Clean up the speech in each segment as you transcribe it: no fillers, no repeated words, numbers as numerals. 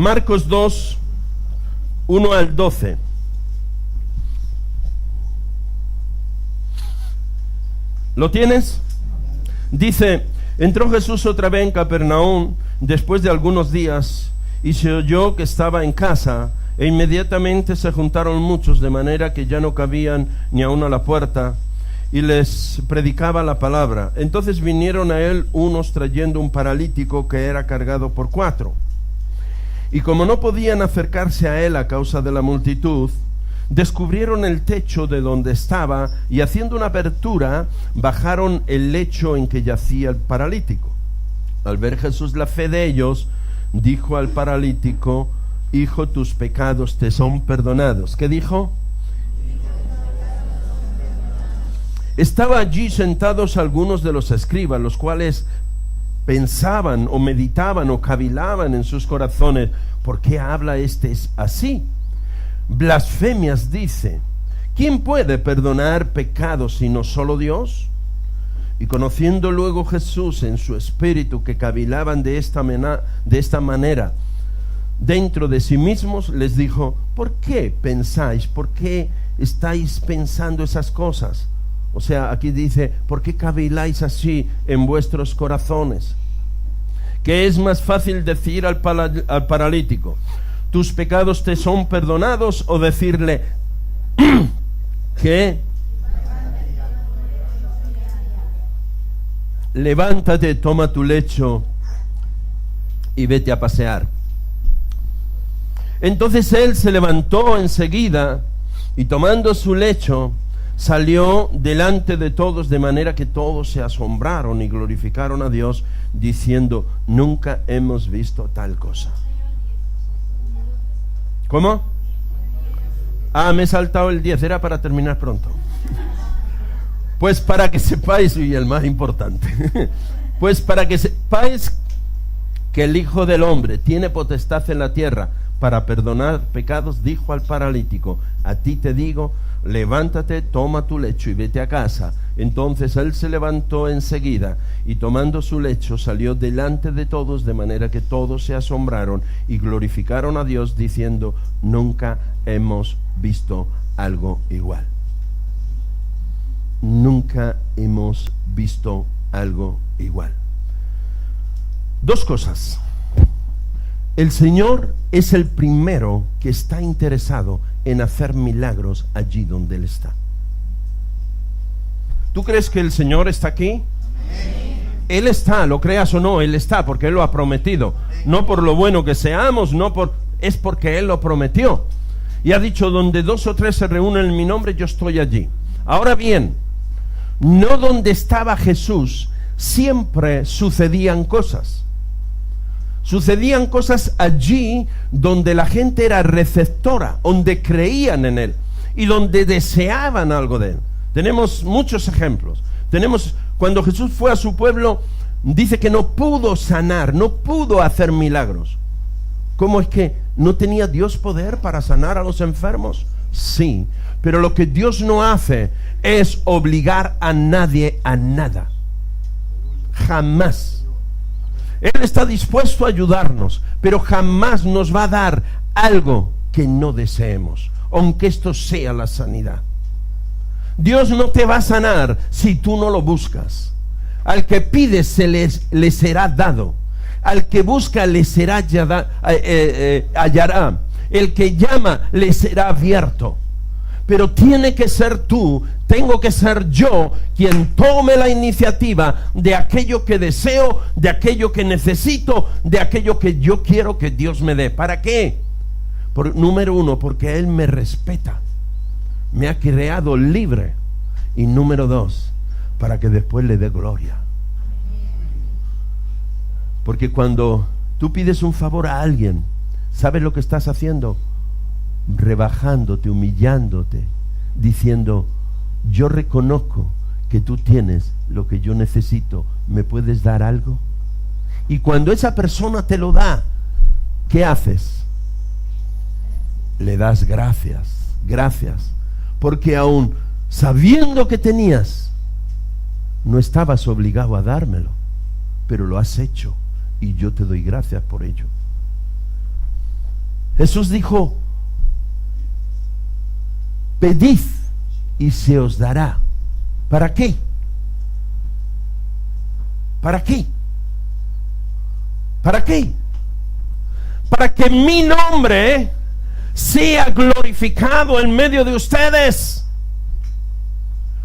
Marcos 2, 1 al 12. ¿Lo tienes? Dice: entró Jesús otra vez en Capernaum después de algunos días, y se oyó que estaba en casa, e inmediatamente se juntaron muchos, de manera que ya no cabían ni aun a la puerta, y les predicaba la palabra. Entonces vinieron a él unos trayendo un paralítico que era cargado por 4. Y como no podían acercarse a él a causa de la multitud, descubrieron el techo de donde estaba, y haciendo una abertura, bajaron el lecho en que yacía el paralítico. Al ver Jesús la fe de ellos, dijo al paralítico: hijo, tus pecados te son perdonados. ¿Qué dijo? Estaba allí sentados algunos de los escribas, los cuales pensaban o meditaban o cavilaban en sus corazones: ¿por qué habla este así? Blasfemias dice. ¿Quién puede perdonar pecados sino solo Dios? Y conociendo luego Jesús en su espíritu que cavilaban de esta manera dentro de sí mismos, les dijo: ¿por qué pensáis? ¿Por qué estáis pensando esas cosas? O sea, aquí dice: ¿por qué caviláis así en vuestros corazones? ¿Qué es más fácil decir al paralítico: tus pecados te son perdonados? O decirle que levántate, toma tu lecho y vete a pasear. Entonces él se levantó enseguida y, tomando su lecho, salió delante de todos, de manera que todos se asombraron y glorificaron a Dios, diciendo: nunca hemos visto tal cosa. ¿Cómo? Me he saltado el 10, era para terminar pronto. Pues para que sepáis, y el más importante, pues para que sepáis que el Hijo del Hombre tiene potestad en la tierra para perdonar pecados, dijo al paralítico: a ti te digo, levántate, toma tu lecho y vete a casa. Entonces él se levantó enseguida y, tomando su lecho, salió delante de todos, de manera que todos se asombraron y glorificaron a Dios, diciendo: nunca hemos visto algo igual. Nunca hemos visto algo igual. Dos cosas. El Señor es el primero que está interesado en hacer milagros allí donde Él está. ¿Tú crees que el Señor está aquí? Amén. Él está, lo creas o no, Él está, porque Él lo ha prometido. No por lo bueno que seamos, es porque Él lo prometió. Y ha dicho: donde 2 o 3 se reúnen en mi nombre, yo estoy allí. Ahora bien, no donde estaba Jesús siempre sucedían cosas. Sucedían cosas allí donde la gente era receptora, donde creían en Él y donde deseaban algo de Él. Tenemos muchos ejemplos. Cuando Jesús fue a su pueblo, dice que no pudo sanar, no pudo hacer milagros. ¿Cómo es que no tenía Dios poder para sanar a los enfermos? Sí, pero lo que Dios no hace es obligar a nadie a nada. Jamás. Él está dispuesto a ayudarnos, pero jamás nos va a dar algo que no deseemos, aunque esto sea la sanidad. Dios no te va a sanar si tú no lo buscas. Al que pide le será dado. Al que busca le será hallará. El que llama le será abierto. Pero tiene que ser tú, tengo que ser yo quien tome la iniciativa de aquello que deseo, de aquello que necesito, de aquello que yo quiero que Dios me dé. ¿Para qué? Número 1, porque Él me respeta, me ha creado libre. Y número 2, para que después le dé gloria. Porque cuando tú pides un favor a alguien, ¿sabes lo que estás haciendo? Rebajándote, humillándote, diciendo: yo reconozco que tú tienes lo que yo necesito, ¿me puedes dar algo? Y cuando esa persona te lo da, ¿qué haces? Le das gracias, porque aún sabiendo que tenías, no estabas obligado a dármelo, pero lo has hecho y yo te doy gracias por ello. Jesús dijo: pedid y se os dará. ¿Para qué? ¿Para qué? ¿Para qué? Para que mi nombre sea glorificado en medio de ustedes.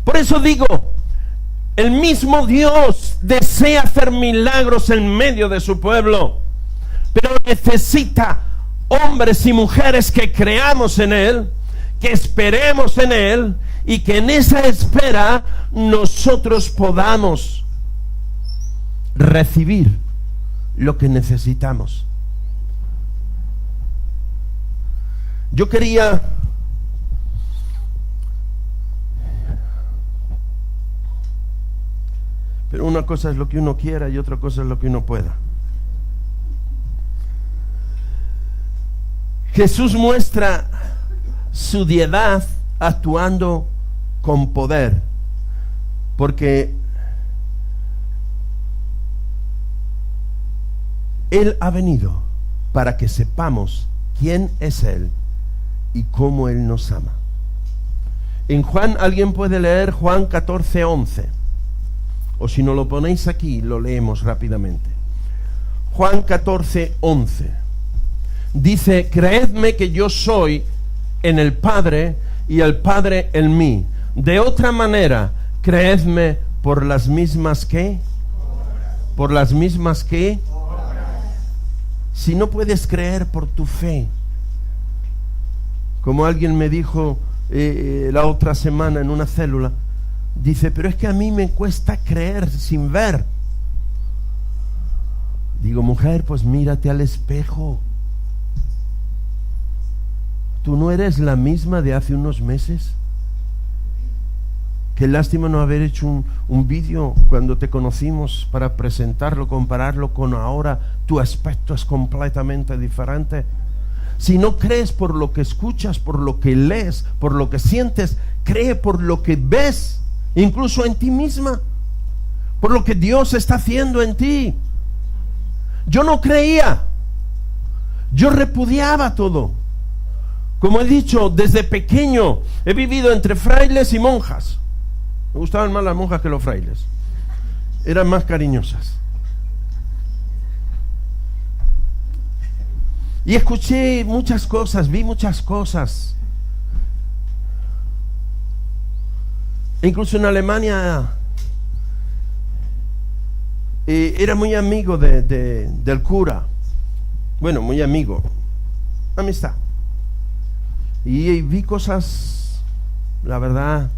Por eso digo, el mismo Dios desea hacer milagros en medio de su pueblo, pero necesita hombres y mujeres que creamos en Él, que esperemos en Él, y que en esa espera nosotros podamos recibir lo que necesitamos. Yo quería pero una cosa es lo que uno quiera y otra cosa es lo que uno pueda. Jesús muestra su deidad actuando con poder, porque Él ha venido para que sepamos quién es Él y cómo Él nos ama. En Juan, ¿alguien puede leer Juan 14:11? O si no lo ponéis aquí, lo leemos rápidamente. Juan 14:11 dice: creedme que yo soy en el Padre y el Padre en mí. De otra manera, creedme por las mismas que. Por las mismas que. Si no puedes creer por tu fe, como alguien me dijo la otra semana en una célula, dice: pero es que a mí me cuesta creer sin ver. Digo: mujer, pues mírate al espejo. ¿Tú no eres la misma de hace unos meses? Qué lástima no haber hecho un vídeo cuando te conocimos para presentarlo, compararlo con ahora. Tu aspecto es completamente diferente. Si no crees por lo que escuchas, por lo que lees, por lo que sientes, cree por lo que ves, incluso en ti misma, por lo que Dios está haciendo en ti. Yo no creía, yo repudiaba todo. Como he dicho, desde pequeño he vivido entre frailes y monjas. Me gustaban más las monjas que los frailes. Eran más cariñosas. Y escuché muchas cosas, vi muchas cosas. E incluso en Alemania era muy amigo del cura. Bueno, muy amigo. Amistad. Y vi cosas, la verdad,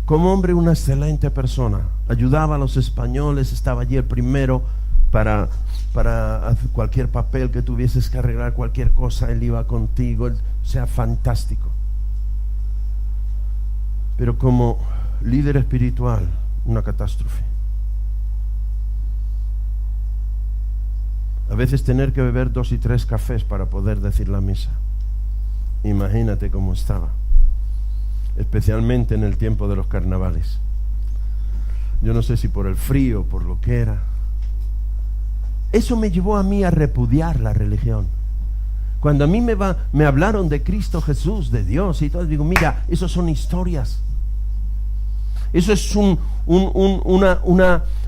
como hombre una excelente persona. Ayudaba a los españoles, estaba allí el primero para hacer cualquier papel que tuvieses que arreglar, cualquier cosa, él iba contigo, o sea, fantástico. Pero como líder espiritual, una catástrofe. A veces tener que beber 2 y 3 cafés para poder decir la misa. Imagínate cómo estaba, especialmente en el tiempo de los carnavales. Yo no sé si por el frío, por lo que era. Eso me llevó a mí a repudiar la religión. Cuando a mí me hablaron de Cristo Jesús, de Dios y todo, digo: mira, eso son historias. Eso es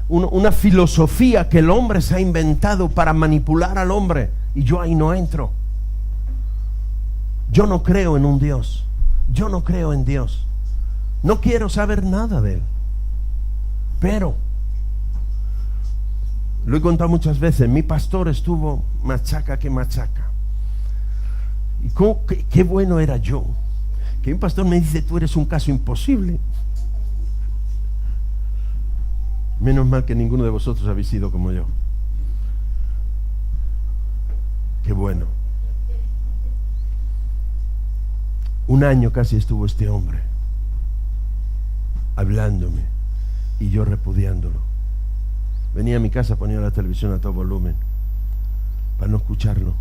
una filosofía que el hombre se ha inventado para manipular al hombre, y yo ahí no entro. Yo no creo en un Dios. Yo no creo en Dios. No quiero saber nada de Él. Pero, lo he contado muchas veces, mi pastor estuvo machaca que machaca. Y qué bueno era yo. Que mi pastor me dice: tú eres un caso imposible. Menos mal que ninguno de vosotros habéis sido como yo. Qué bueno. 1 año casi estuvo este hombre hablándome y yo repudiándolo. Venía a mi casa, ponía la televisión a todo volumen para no escucharlo,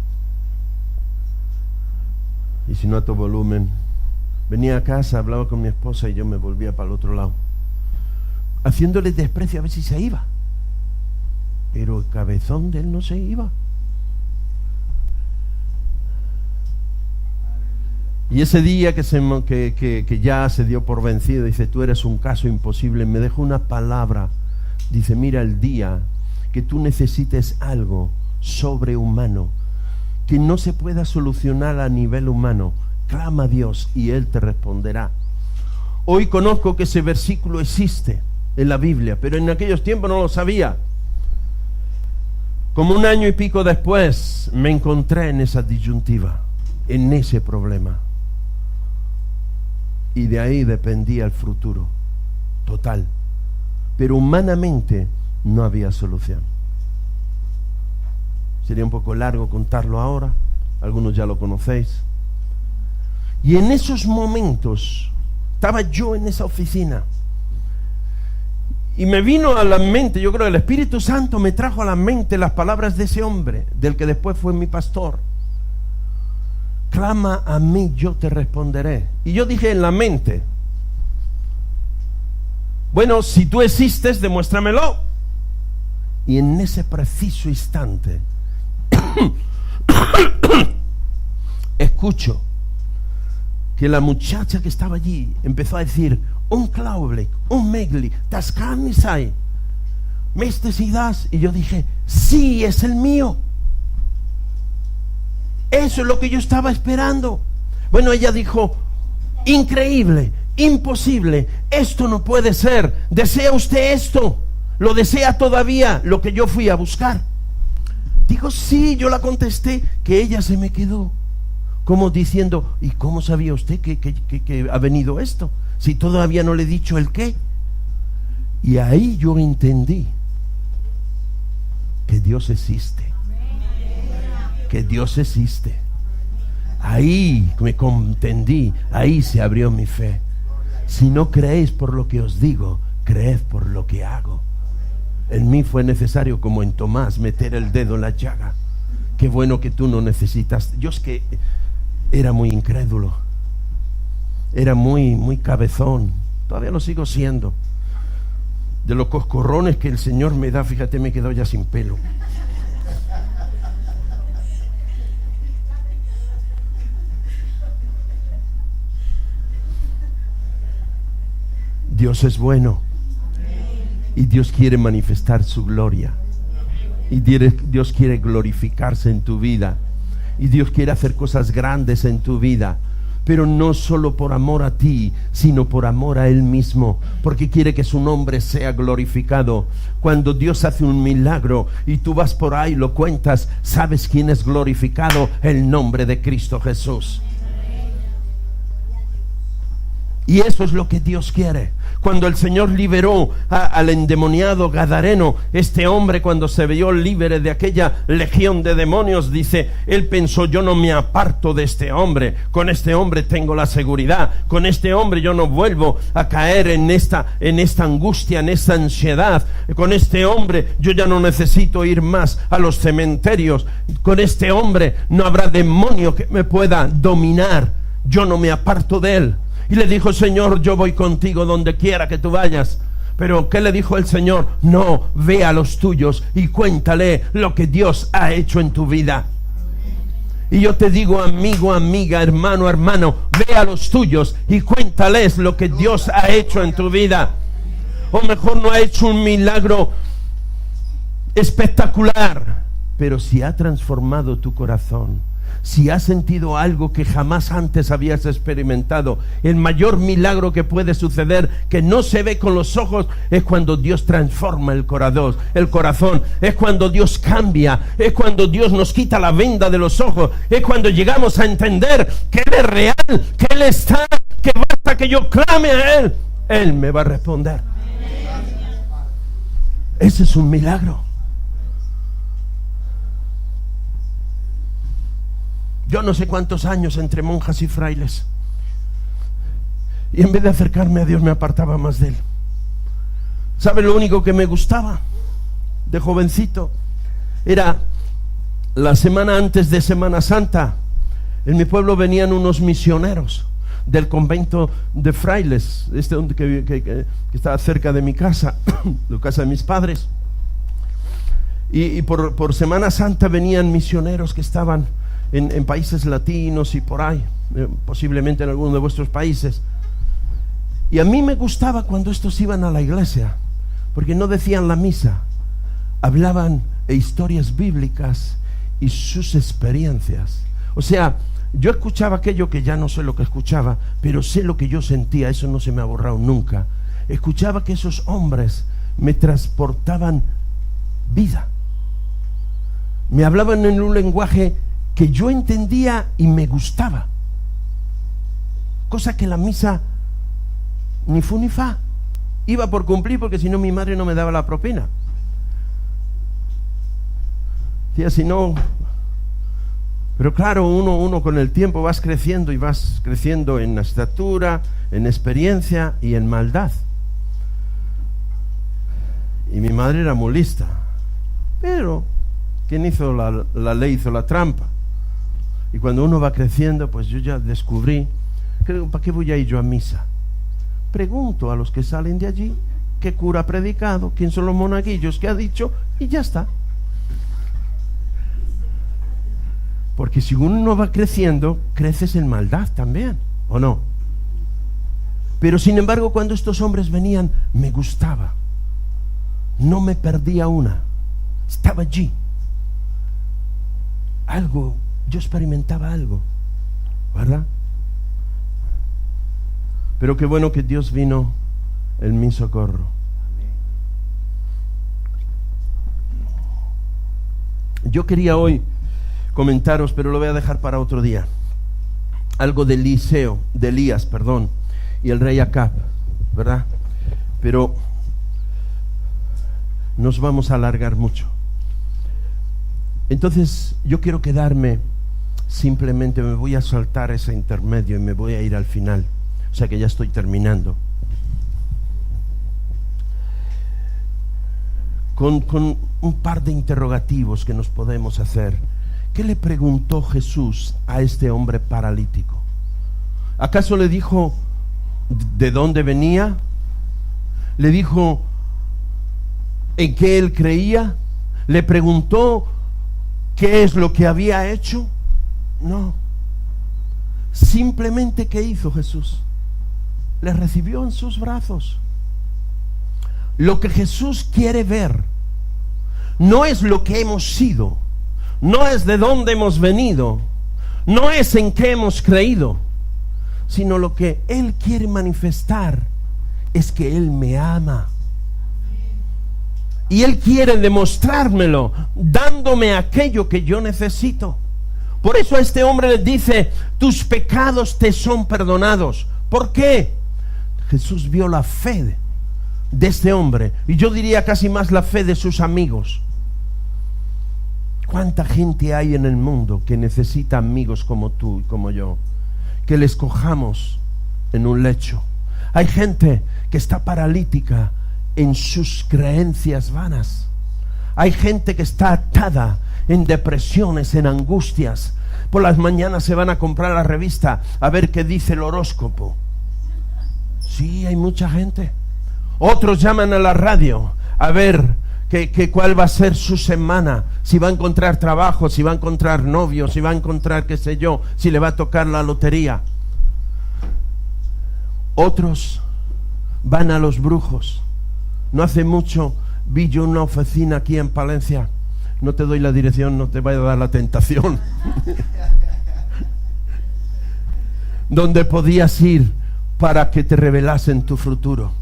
y si no a todo volumen, venía a casa, hablaba con mi esposa y yo me volvía para el otro lado, haciéndole desprecio a ver si se iba. Pero el cabezón de él no se iba. Y ese día que ya se dio por vencido, dice, tú eres un caso imposible, me dejó una palabra. Dice, mira, el día que tú necesites algo sobrehumano, que no se pueda solucionar a nivel humano, clama a Dios y Él te responderá. Hoy conozco que ese versículo existe en la Biblia, pero en aquellos tiempos no lo sabía. Como 1 año y pico después me encontré en esa disyuntiva, en ese problema. Y de ahí dependía el futuro total. Pero humanamente no había solución. Sería un poco largo contarlo ahora, algunos ya lo conocéis. Y en esos momentos estaba yo en esa oficina y me vino a la mente, yo creo que el Espíritu Santo me trajo a la mente las palabras de ese hombre, del que después fue mi pastor. Clama a mí, yo te responderé. Y yo dije en la mente, bueno, si tú existes, demuéstramelo. Y en ese preciso instante escucho que la muchacha que estaba allí empezó a decir, unglaublich, unmöglich, das kann nicht sein. Mestes y das. Y yo dije, sí, es el mío. Eso es lo que yo estaba esperando. Bueno, ella dijo, increíble, imposible, esto no puede ser. ¿Desea usted esto? ¿Lo desea todavía? Lo que yo fui a buscar. Digo, sí, yo la contesté, que ella se me quedó como diciendo, ¿y cómo sabía usted que ha venido esto? Si todavía no le he dicho el qué. Y ahí yo entendí que Dios existe. Que Dios existe. Ahí me comprendí, ahí se abrió mi fe. Si no creéis por lo que os digo, creed por lo que hago. En mí fue necesario, como en Tomás, meter el dedo en la llaga. Qué bueno que tú no necesitas. Yo es que era muy incrédulo, era muy cabezón, todavía lo sigo siendo. De los coscorrones que el Señor me da, fíjate, me quedo ya sin pelo. Dios es bueno y Dios quiere manifestar su gloria y Dios quiere glorificarse en tu vida y Dios quiere hacer cosas grandes en tu vida, pero no solo por amor a ti, sino por amor a Él mismo, porque quiere que su nombre sea glorificado. Cuando Dios hace un milagro y tú vas por ahí y lo cuentas, ¿sabes quién es glorificado? El nombre de Cristo Jesús. Y eso es lo que Dios quiere. Cuando el Señor liberó al endemoniado gadareno, este hombre, cuando se vio libre de aquella legión de demonios, dice, él pensó, yo no me aparto de este hombre, con este hombre tengo la seguridad, con este hombre yo no vuelvo a caer en esta angustia, en esta ansiedad, con este hombre yo ya no necesito ir más a los cementerios, con este hombre no habrá demonio que me pueda dominar, yo no me aparto de él. Y le dijo, Señor, yo voy contigo donde quiera que tú vayas. Pero ¿qué le dijo el Señor? No, ve a los tuyos y cuéntale lo que Dios ha hecho en tu vida. Y yo te digo, amigo, amiga, hermano, hermano, ve a los tuyos y cuéntales lo que Dios ha hecho en tu vida. O mejor, no ha hecho un milagro espectacular, pero si ha transformado tu corazón, si has sentido algo que jamás antes habías experimentado, el mayor milagro que puede suceder, que no se ve con los ojos, es cuando Dios transforma el corazón, es cuando Dios cambia, es cuando Dios nos quita la venda de los ojos, es cuando llegamos a entender que Él es real, que Él está, que basta que yo clame a Él, Él me va a responder. Ese es un milagro. Yo no sé cuántos años entre monjas y frailes, y en vez de acercarme a Dios me apartaba más de Él. ¿Sabe lo único que me gustaba de jovencito? Era la semana antes de Semana Santa. En mi pueblo venían unos misioneros del convento de frailes, que estaba cerca de mi casa, la casa de mis padres. Y por Semana Santa venían misioneros que estaban en países latinos y por ahí, posiblemente en alguno de vuestros países. Y a mí me gustaba cuando estos iban a la iglesia, porque no decían la misa, hablaban de historias bíblicas y sus experiencias. O sea, yo escuchaba aquello que ya no sé lo que escuchaba, pero sé lo que yo sentía, eso no se me ha borrado nunca. Escuchaba que esos hombres me transportaban vida. Me hablaban en un lenguaje que yo entendía y me gustaba. Cosa que la misa ni fu ni fa. Iba por cumplir, porque si no mi madre no me daba la propina. Decía, si no... Pero claro, uno con el tiempo vas creciendo y vas creciendo en estatura, en experiencia y en maldad. Y mi madre era muy lista. Pero quien hizo la ley hizo la trampa. Y cuando uno va creciendo, pues yo ya descubrí, ¿para qué voy a ir yo a misa? Pregunto a los que salen de allí qué cura ha predicado, quién son los monaguillos que ha dicho, y ya está. Porque si uno va creciendo, creces en maldad también, ¿o no? Pero sin embargo, cuando estos hombres venían, me gustaba. No me perdía una. Estaba allí. Algo, yo experimentaba algo, ¿verdad? Pero qué bueno que Dios vino en mi socorro. Yo quería hoy comentaros, pero lo voy a dejar para otro día, algo de Elías, y el rey Acab, ¿verdad? Pero nos vamos a alargar mucho. Entonces yo quiero quedarme, simplemente me voy a saltar ese intermedio y me voy a ir al final, o sea que ya estoy terminando, con un par de interrogativos que nos podemos hacer. ¿Qué le preguntó Jesús a este hombre paralítico? ¿Acaso le dijo de dónde venía? ¿Le dijo en qué él creía? ¿Le preguntó qué es lo que había hecho? No. Simplemente, ¿qué hizo Jesús? Le recibió en sus brazos. Lo que Jesús quiere ver no es lo que hemos sido, no es de dónde hemos venido, no es en qué hemos creído, sino lo que Él quiere manifestar es que Él me ama. Y Él quiere demostrármelo, dándome aquello que yo necesito. Por eso a este hombre le dice, tus pecados te son perdonados. ¿Por qué? Jesús vio la fe de este hombre, y yo diría casi más la fe de sus amigos. ¿Cuánta gente hay en el mundo que necesita amigos como tú y como yo? Que les cojamos en un lecho. Hay gente que está paralítica en sus creencias vanas. Hay gente que está atada en depresiones, en angustias. Por las mañanas se van a comprar la revista a ver qué dice el horóscopo. Sí, hay mucha gente. Otros llaman a la radio a ver cuál va a ser su semana, si va a encontrar trabajo, si va a encontrar novio, si va a encontrar qué sé yo, si le va a tocar la lotería. Otros van a los brujos. No hace mucho vi yo una oficina aquí en Palencia. No te doy la dirección, no te vaya a dar la tentación. Donde podías ir para que te revelasen tu futuro.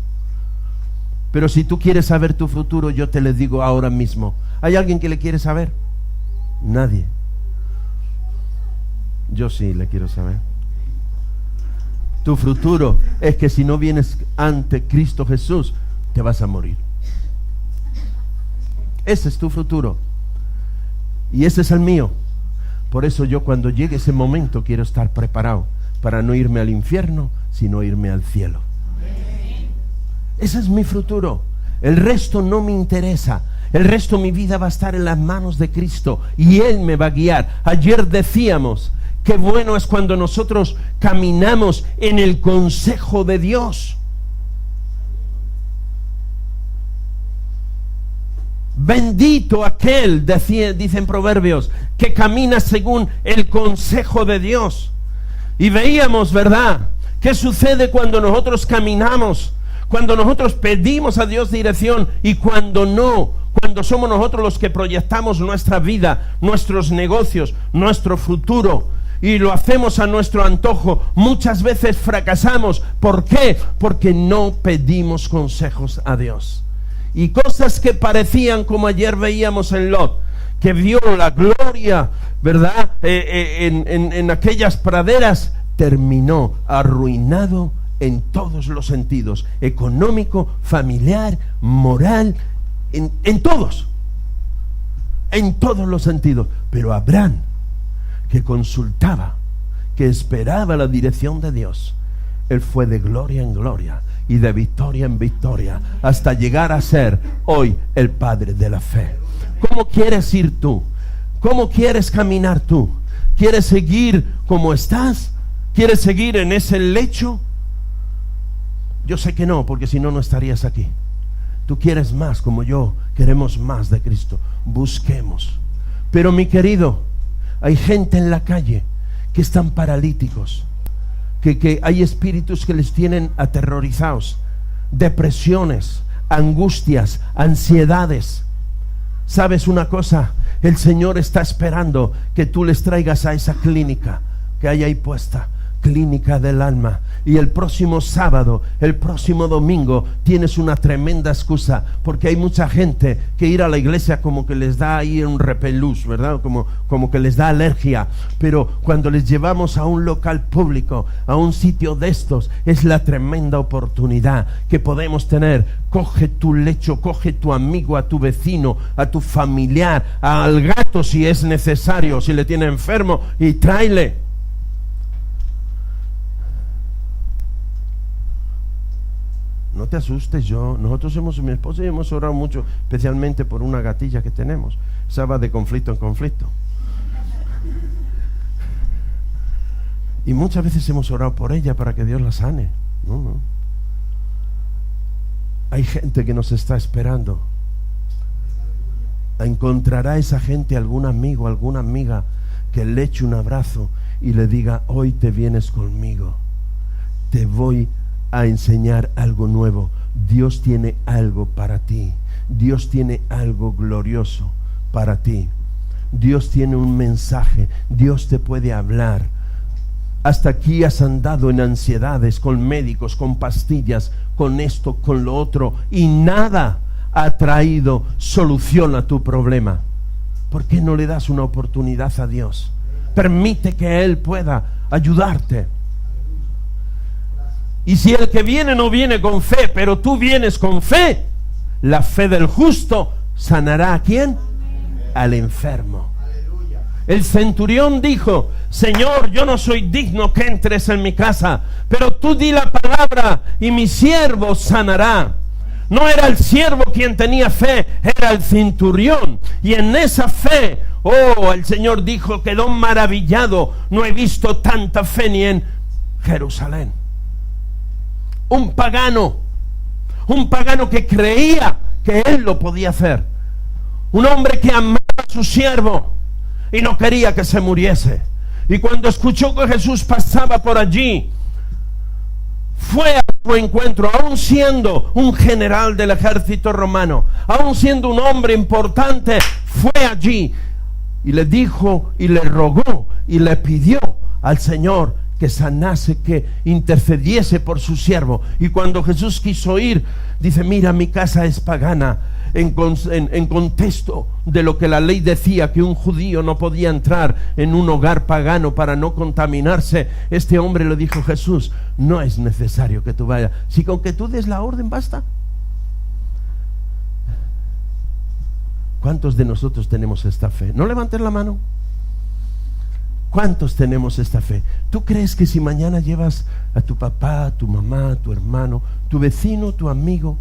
Pero si tú quieres saber tu futuro, yo te le digo ahora mismo. ¿Hay alguien que le quiere saber? Nadie. Yo sí le quiero saber. Tu futuro es que si no vienes ante Cristo Jesús, te vas a morir. Ese es tu futuro. Y ese es el mío. Por eso yo, cuando llegue ese momento, quiero estar preparado para no irme al infierno, sino irme al cielo. Ese es mi futuro. El resto no me interesa. El resto de mi vida va a estar en las manos de Cristo y Él me va a guiar. Ayer decíamos, qué bueno es cuando nosotros caminamos en el consejo de Dios. Bendito aquel, dicen Proverbios, que camina según el consejo de Dios. Y veíamos, ¿verdad?, qué sucede cuando nosotros caminamos, cuando nosotros pedimos a Dios dirección y cuando no, cuando somos nosotros los que proyectamos nuestra vida, nuestros negocios, nuestro futuro, y lo hacemos a nuestro antojo. Muchas veces fracasamos. ¿Por qué? Porque no pedimos consejos a Dios. Y cosas que parecían, como ayer veíamos en Lot, que vio la gloria, ¿verdad?, en aquellas praderas, terminó arruinado en todos los sentidos: económico, familiar, moral, en todos los sentidos. Pero Abraham, que consultaba, que esperaba la dirección de Dios, él fue de gloria en gloria y de victoria en victoria, hasta llegar a ser hoy el padre de la fe. ¿Cómo quieres ir tú? ¿Cómo quieres caminar tú? ¿Quieres seguir como estás? ¿Quieres seguir en ese lecho? Yo sé que no, porque si no, no estarías aquí. Tú quieres más, como yo, queremos más de Cristo. Busquemos. Pero mi querido, hay gente en la calle que están paralíticos, que hay espíritus que les tienen aterrorizados, depresiones, angustias, ansiedades. ¿Sabes una cosa? El Señor está esperando que tú les traigas a esa clínica que hay ahí puesta, clínica del alma. Y el próximo sábado, el próximo domingo, tienes una tremenda excusa, porque hay mucha gente que ir a la iglesia como que les da ahí un repelús, ¿verdad? Como que les da alergia. Pero cuando les llevamos a un local público, a un sitio de estos, es la tremenda oportunidad que podemos tener. Coge tu lecho, coge tu amigo, a tu vecino, a tu familiar, al gato si es necesario, si le tiene enfermo, y tráele. No te asustes. Mi esposa y hemos orado mucho, especialmente por una gatilla que tenemos. Esa va de conflicto en conflicto. Y muchas veces hemos orado por ella para que Dios la sane. No. Hay gente que nos está esperando. Encontrará esa gente algún amigo, alguna amiga que le eche un abrazo y le diga: hoy te vienes conmigo, te voy a enseñar algo nuevo. Dios tiene algo para ti. Dios tiene algo glorioso para ti. Dios tiene un mensaje. Dios te puede hablar. Hasta aquí has andado en ansiedades, con médicos, con pastillas, con esto, con lo otro, y nada ha traído solución a tu problema. ¿Por qué no le das una oportunidad a Dios? Permite que Él pueda ayudarte. Y si el que viene no viene con fe, pero tú vienes con fe, la fe del justo sanará ¿a quién? Al enfermo. El centurión dijo: Señor, yo no soy digno que entres en mi casa, pero tú di la palabra y mi siervo sanará. No era el siervo quien tenía fe, era el centurión. Y en esa fe, el Señor dijo: quedó maravillado, no he visto tanta fe ni en Jerusalén. Un pagano que creía que él lo podía hacer. Un hombre que amaba a su siervo y no quería que se muriese. Y cuando escuchó que Jesús pasaba por allí, fue a su encuentro, aún siendo un general del ejército romano, aún siendo un hombre importante, fue allí y le dijo y le rogó y le pidió al Señor que sanase, que intercediese por su siervo. Y cuando Jesús quiso ir, dice: mira, mi casa es pagana. En contexto de lo que la ley decía, que un judío no podía entrar en un hogar pagano para no contaminarse, este hombre le dijo: Jesús, no es necesario que tú vayas, si con que tú des la orden basta. ¿Cuántos de nosotros tenemos esta fe? No levantes la mano. ¿Cuántos tenemos esta fe? ¿Tú crees que si mañana llevas a tu papá, a tu mamá, a tu hermano, tu vecino, tu amigo,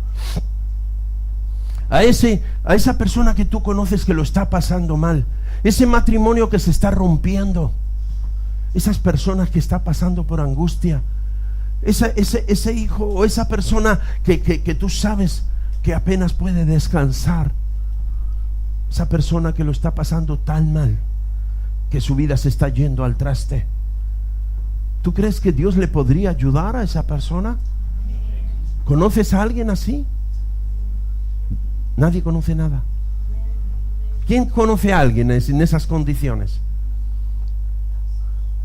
a esa persona que tú conoces que lo está pasando mal, ese matrimonio que se está rompiendo, esas personas que está pasando por angustia, ese hijo o esa persona que tú sabes que apenas puede descansar, esa persona que lo está pasando tan mal, que su vida se está yendo al traste. ¿Tú crees que Dios le podría ayudar a esa persona? ¿Conoces a alguien así? Nadie conoce nada. ¿Quién conoce a alguien en esas condiciones?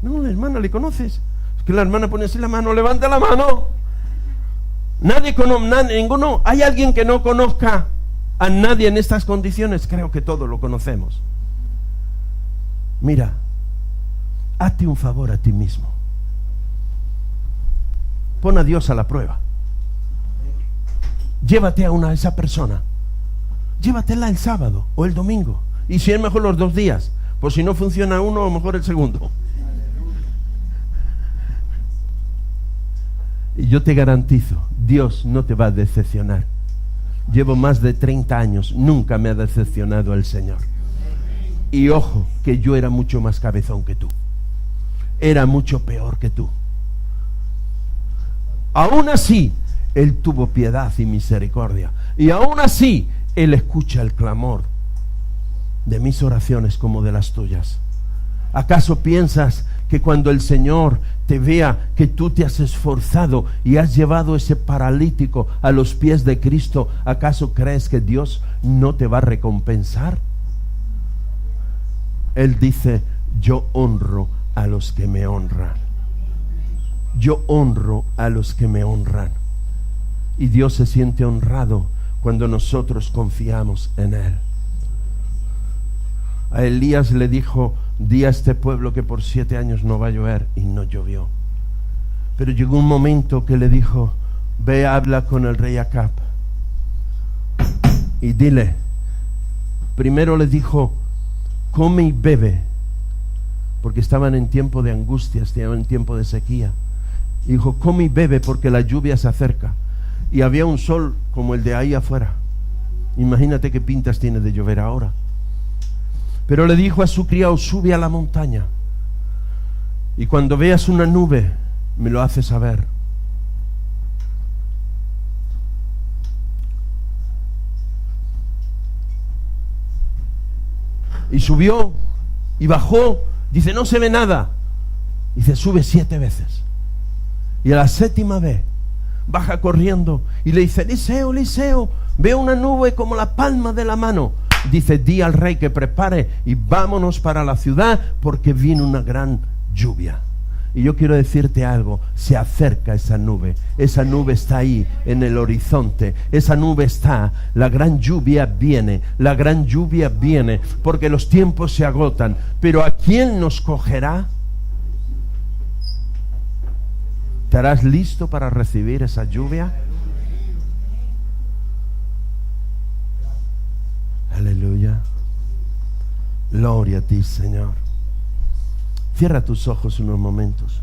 No, la hermana, ¿le conoces? Es que la hermana pone así la mano, levanta la mano. Nadie conoce, ninguno. ¿Hay alguien que no conozca a nadie en estas condiciones? Creo que todos lo conocemos. Mira, hazte un favor a ti mismo. Pon a Dios a la prueba. Llévate a esa persona. Llévatela el sábado o el domingo. Y si es mejor los 2 días. Pues si no funciona uno, a lo mejor el segundo. Y yo te garantizo, Dios no te va a decepcionar. Llevo más de 30 años, nunca me ha decepcionado el Señor. Y ojo, que yo era mucho más cabezón que tú. Era mucho peor que tú. Aún así, Él tuvo piedad y misericordia. Y aún así, Él escucha el clamor de mis oraciones como de las tuyas. ¿Acaso piensas que cuando el Señor te vea que tú te has esforzado y has llevado ese paralítico a los pies de Cristo, acaso crees que Dios no te va a recompensar? Él dice: yo honro a los que me honran. Yo honro a los que me honran. Y Dios se siente honrado cuando nosotros confiamos en Él. A Elías le dijo: di a este pueblo que por 7 años no va a llover, y no llovió. Pero llegó un momento que le dijo: ve, habla con el rey Acab y dile. Primero le dijo: come y bebe, porque estaban en tiempo de angustia, estaban en tiempo de sequía. Y dijo: come y bebe, porque la lluvia se acerca. Y había un sol como el de ahí afuera. Imagínate qué pintas tiene de llover ahora. Pero le dijo a su criado: sube a la montaña, y cuando veas una nube me lo haces saber. Y subió y bajó. Dice: no se ve nada. Dice: sube 7 veces. Y a la 7ª vez baja corriendo y le dice: Eliseo, Eliseo, veo una nube como la palma de la mano. Dice: di al rey que prepare y vámonos para la ciudad, porque viene una gran lluvia. Y yo quiero decirte algo: se acerca esa nube está ahí en el horizonte, esa nube está, la gran lluvia viene, porque los tiempos se agotan. Pero ¿a quién nos cogerá? ¿Estarás listo para recibir esa lluvia? Aleluya. Gloria a ti, Señor. Cierra tus ojos unos momentos.